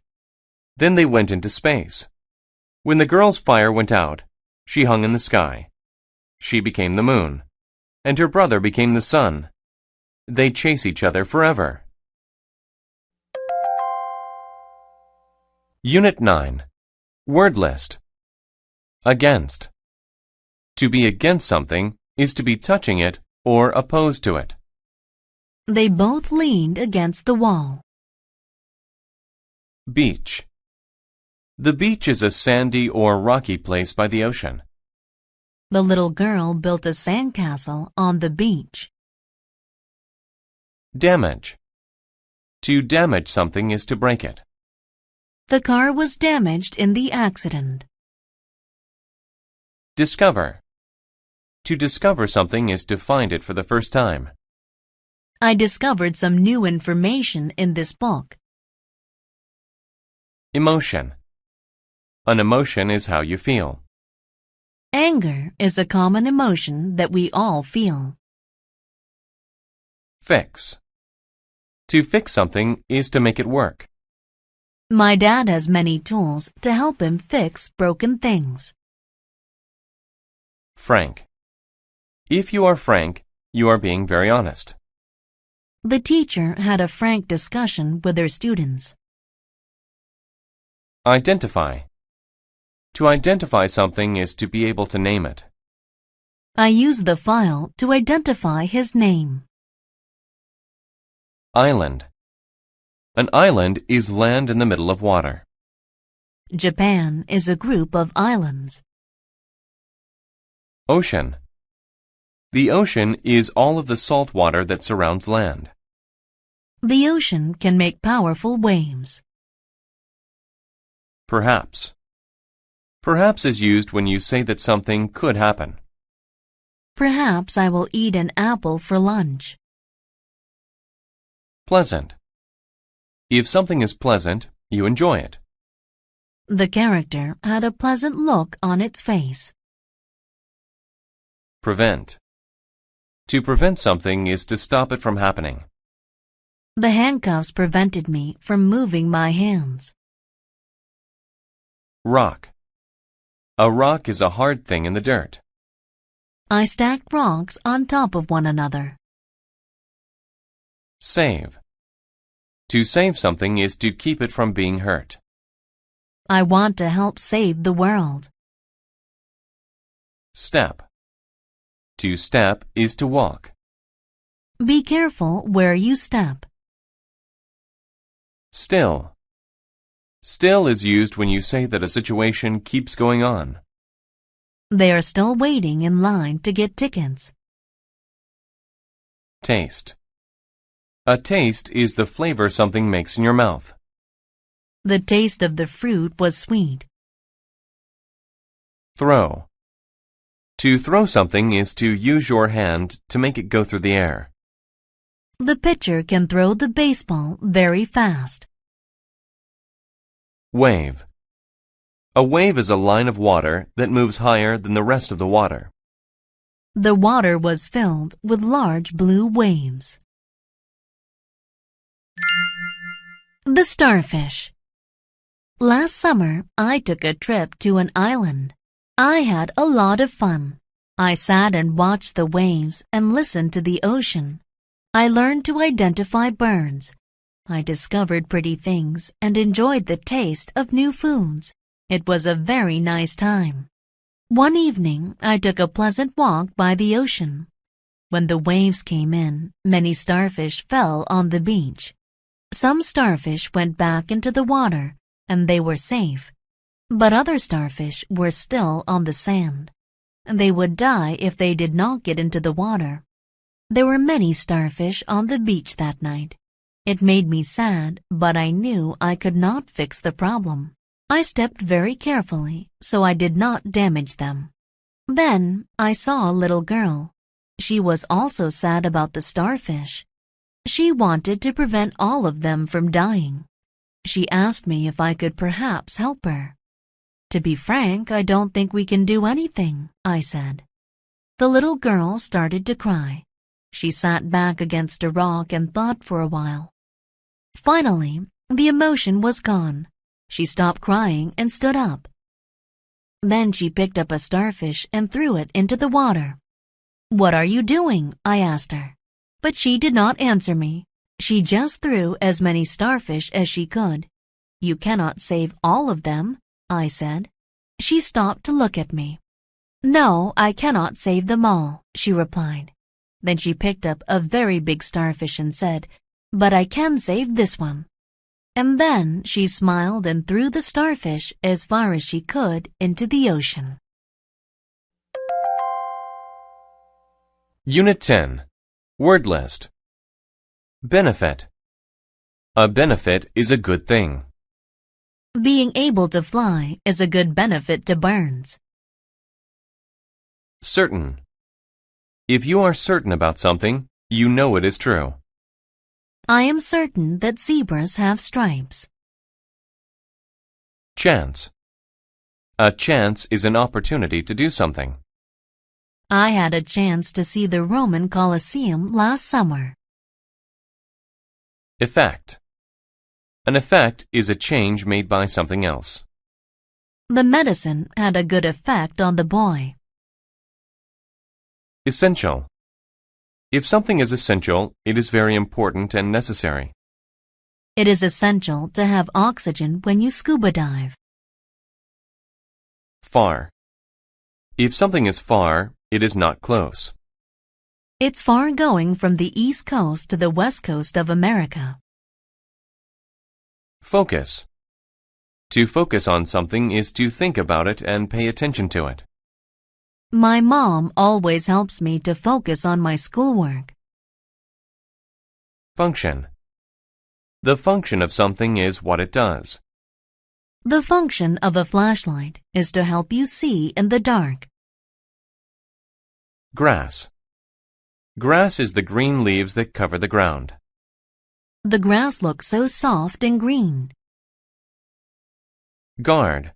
S1: Then they went into space. When the girl's fire went out, she hung in the sky. She became the moon, and her brother became the sun. They chase each other forever. Unit 9. Word list. Against. To be against something is to be touching it or opposed to it.
S2: They both leaned against the wall.
S1: Beach. The beach is a sandy or rocky place by the ocean.
S2: The little girl built a sandcastle on the beach.
S1: Damage. To damage something is to break it.
S2: The car was damaged in the accident.
S1: Discover. To discover something is to find it for the first time.
S2: I discovered some new information in this book.
S1: Emotion. An emotion is how you feel.
S2: Anger is a common emotion that we all feel.
S1: Fix. To fix something is to make it work.
S2: My dad has many tools to help him fix broken things.
S1: Frank. If you are frank, you are being very honest.
S2: The teacher had a frank discussion with her students.
S1: Identify. To identify something is to be able to name it.
S2: I used the file to identify his name.
S1: Island. An island is land in the middle of water.
S2: Japan is a group of islands.
S1: Ocean. The ocean is all of the salt water that surrounds land.
S2: The ocean can make powerful waves.
S1: Perhaps. Perhaps is used when you say that something could happen.
S2: Perhaps I will eat an apple for lunch.
S1: Pleasant. If something is pleasant, you enjoy it.
S2: The character had a pleasant look on its face.
S1: Prevent. To prevent something is to stop it from happening.
S2: The handcuffs prevented me from moving my hands.
S1: Rock. A rock is a hard thing in the dirt.
S2: I stacked rocks on top of one another.
S1: Save. To save something is to keep it from being hurt.
S2: I want to help save the world.
S1: Step. To step is to walk.
S2: Be careful where you step.
S1: Still. Still is used when you say that a situation keeps going on.
S2: They are still waiting in line to get tickets.
S1: Taste. A taste is the flavor something makes in your mouth.
S2: The taste of the fruit was sweet.
S1: Throw. To throw something is to use your hand to make it go through the air.
S2: The pitcher can throw the baseball very fast.
S1: Wave. A wave is a line of water that moves higher than the rest of the water.
S2: The water was filled with large blue waves. The starfish. Last summer, I took a trip to an island. I had a lot of fun. I sat and watched the waves and listened to the ocean. I learned to identify birds. I discovered pretty things and enjoyed the taste of new foods. It was a very nice time. One evening, I took a pleasant walk by the ocean. When the waves came in, many starfish fell on the beach. Some starfish went back into the water, and they were safe. But other starfish were still on the sand. They would die if they did not get into the water. There were many starfish on the beach that night. It made me sad, but I knew I could not fix the problem. I stepped very carefully, so I did not damage them. Then I saw a little girl. She was also sad about the starfish. She wanted to prevent all of them from dying. She asked me if I could perhaps help her. To be frank, I don't think we can do anything, I said. The little girl started to cry. She sat back against a rock and thought for a while. Finally, the emotion was gone. She stopped crying and stood up. Then she picked up a starfish and threw it into the water. "What are you doing?" I asked her. But she did not answer me. She just threw as many starfish as she could. "You cannot save all of them," I said. She stopped to look at me. "No, I cannot save them all," she replied. Then she picked up a very big starfish and said, "But I can save this one." And then she smiled and threw the starfish as far as she could into the ocean.
S1: Unit 10. Word list. Benefit. A benefit is a good thing.
S2: Being able to fly is a good benefit to birds.
S1: Certain. If you are certain about something, you know it is true.
S2: I am certain that zebras have stripes.
S1: Chance. A chance is an opportunity to do something.
S2: I had a chance to see the Roman Colosseum last summer.
S1: Effect. An effect is a change made by something else.
S2: The medicine had a good effect on the boy.
S1: Essential. If something is essential, it is very important and necessary.
S2: It is essential to have oxygen when you scuba dive.
S1: Far. If something is far, it is not close.
S2: It's far going from the East Coast to the West Coast of America.
S1: Focus. To focus on something is to think about it and pay attention to it.
S2: My mom always helps me to focus on my schoolwork.
S1: Function. The function of something is what it does.
S2: The function of a flashlight is to help you see in the dark.
S1: Grass. Grass is the green leaves that cover the ground.
S2: The grass looks so soft and green.
S1: Guard.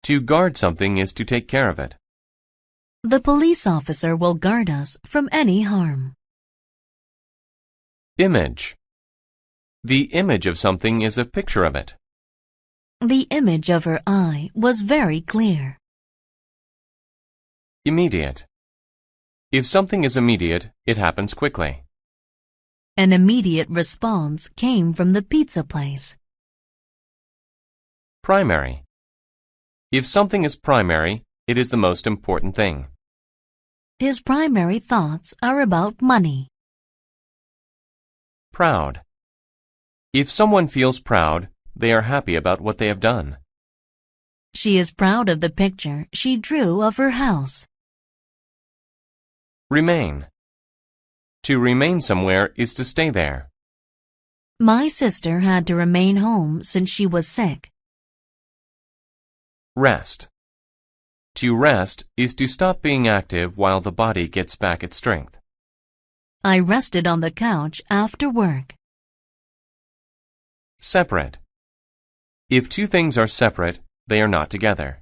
S1: To guard something is to take care of it.
S2: The police officer will guard us from any harm.
S1: Image. The image of something is a picture of it.
S2: The image of her eye was very clear.
S1: Immediate. If something is immediate, it happens quickly.
S2: An immediate response came from the pizza place.
S1: Primary. If something is primary, it is the most important thing.
S2: His primary thoughts are about money.
S1: Proud. If someone feels proud, they are happy about what they have done.
S2: She is proud of the picture she drew of her house.
S1: Remain. To remain somewhere is to stay there.
S2: My sister had to remain home since she was sick.
S1: Rest. To rest is to stop being active while the body gets back its strength.
S2: I rested on the couch after work.
S1: Separate. If two things are separate, they are not together.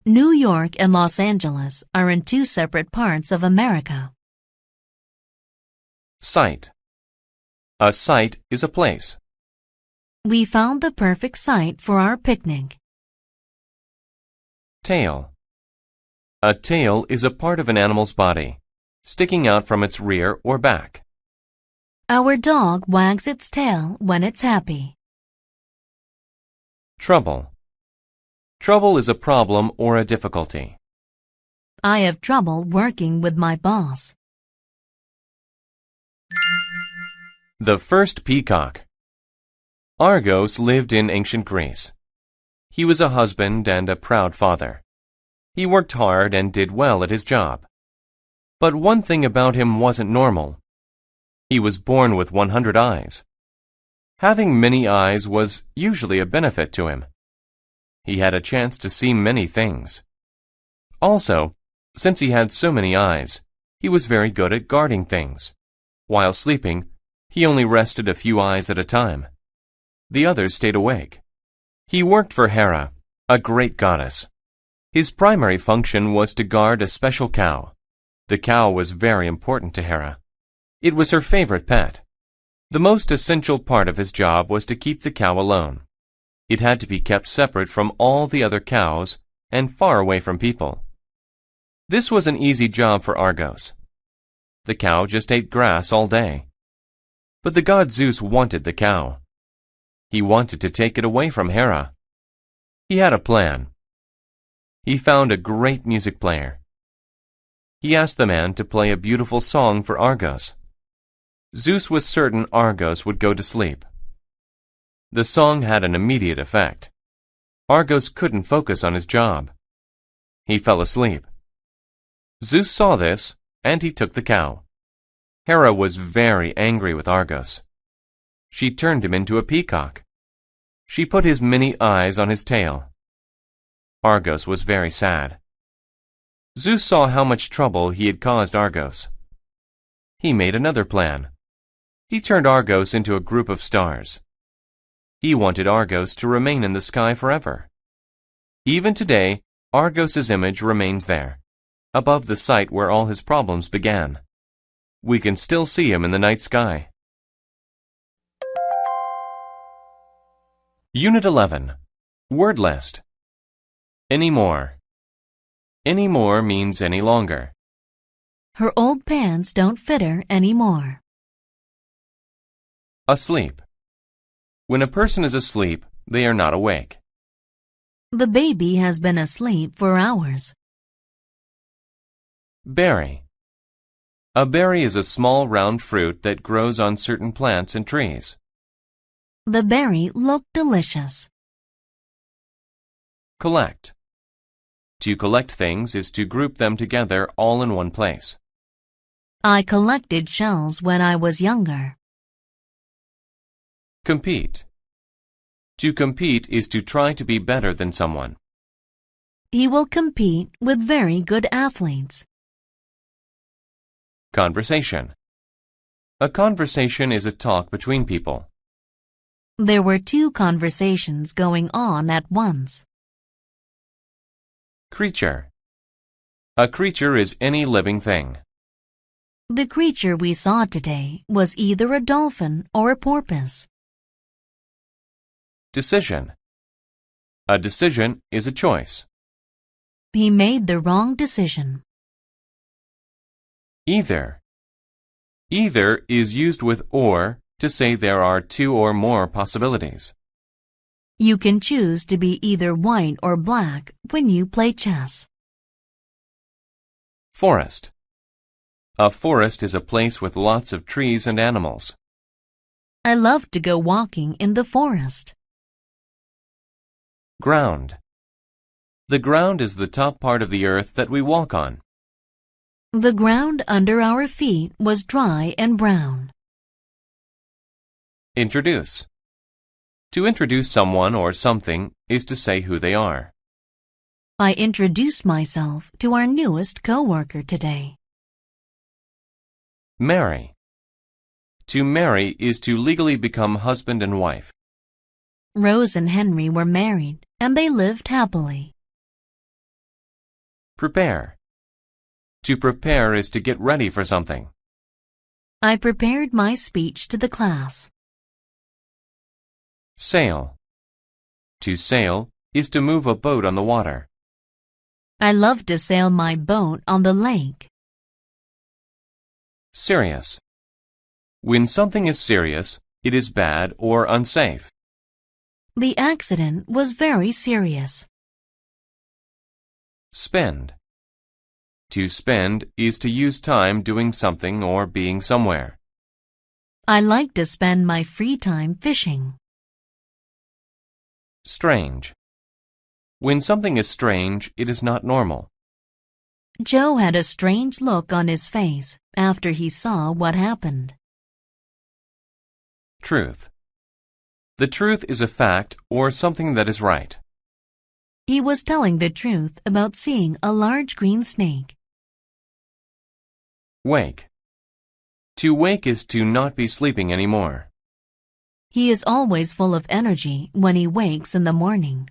S2: New York and Los Angeles are in two separate parts of America.
S1: Site. A site is a place.
S2: We found the perfect site for our picnic.
S1: Tail. A tail is a part of an animal's body, sticking out from its rear or back.
S2: Our dog wags its tail when it's happy.
S1: Trouble. Trouble is a problem or a difficulty.
S2: I have trouble working with my boss.
S1: The first peacock. Argos lived in ancient Greece. He was a husband and a proud father. He worked hard and did well at his job. But one thing about him wasn't normal. He was born with 100 eyes. Having many eyes was usually a benefit to him. He had a chance to see many things. Also, since he had so many eyes, he was very good at guarding things. While sleeping, he only rested a few eyes at a time. The others stayed awake. He worked for Hera, a great goddess. His primary function was to guard a special cow. The cow was very important to Hera. It was her favorite pet. The most essential part of his job was to keep the cow alone. It had to be kept separate from all the other cows and far away from people. This was an easy job for Argos. The cow just ate grass all day. But the god Zeus wanted the cow. He wanted to take it away from Hera. He had a plan. He found a great music player. He asked the man to play a beautiful song for Argos. Zeus was certain Argos would go to sleep. The song had an immediate effect. Argos couldn't focus on his job. He fell asleep. Zeus saw this, and he took the cow. Hera was very angry with Argos. She turned him into a peacock. She put his many eyes on his tail. Argos was very sad. Zeus saw how much trouble he had caused Argos. He made another plan. He turned Argos into a group of stars. He wanted Argos to remain in the sky forever. Even today, Argos's image remains there, above the site where all his problems began. We can still see him in the night sky. Unit 11. Word list. Anymore. Anymore means any longer.
S2: Her old pants don't fit her anymore.
S1: Asleep. When a person is asleep, they are not awake.
S2: The baby has been asleep for hours.
S1: Berry. A berry is a small round fruit that grows on certain plants and trees.
S2: The berry looked delicious.
S1: Collect. To collect things is to group them together all in one place.
S2: I collected shells when I was younger.
S1: Compete. To compete is to try to be better than someone.
S2: He will compete with very good athletes.
S1: Conversation. A conversation is a talk between people.
S2: There were two conversations going on at once.
S1: Creature. A creature is any living thing.
S2: The creature we saw today was either a dolphin or a porpoise.
S1: Decision. A decision is a choice.
S2: He made the wrong decision.
S1: Either. Either is used with or to say there are two or more possibilities.
S2: You can choose to be either white or black when you play chess.
S1: Forest. A forest is a place with lots of trees and animals.
S2: I love to go walking in the forest.
S1: Ground. The ground is the top part of the earth that we walk on.
S2: The ground under our feet was dry and brown.
S1: Introduce. To introduce someone or something is to say who they are.
S2: I introduced myself to our newest coworker today.
S1: Marry. To marry is to legally become husband and wife.
S2: Rose and Henry were married, and they lived happily.
S1: Prepare. To prepare is to get ready for something.
S2: I prepared my speech to the class.
S1: Sail. To sail is to move a boat on the water.
S2: I love to sail my boat on the lake.
S1: Serious. When something is serious, it is bad or unsafe.
S2: The accident was very serious.
S1: Spend. To spend is to use time doing something or being somewhere.
S2: I like to spend my free time fishing.
S1: Strange. When something is strange, it is not normal.
S2: Joe had a strange look on his face after he saw what happened.
S1: Truth. The truth is a fact or something that is right.
S2: He was telling the truth about seeing a large green snake.
S1: Wake. To wake is to not be sleeping anymore.
S2: He is always full of energy when he wakes in the morning.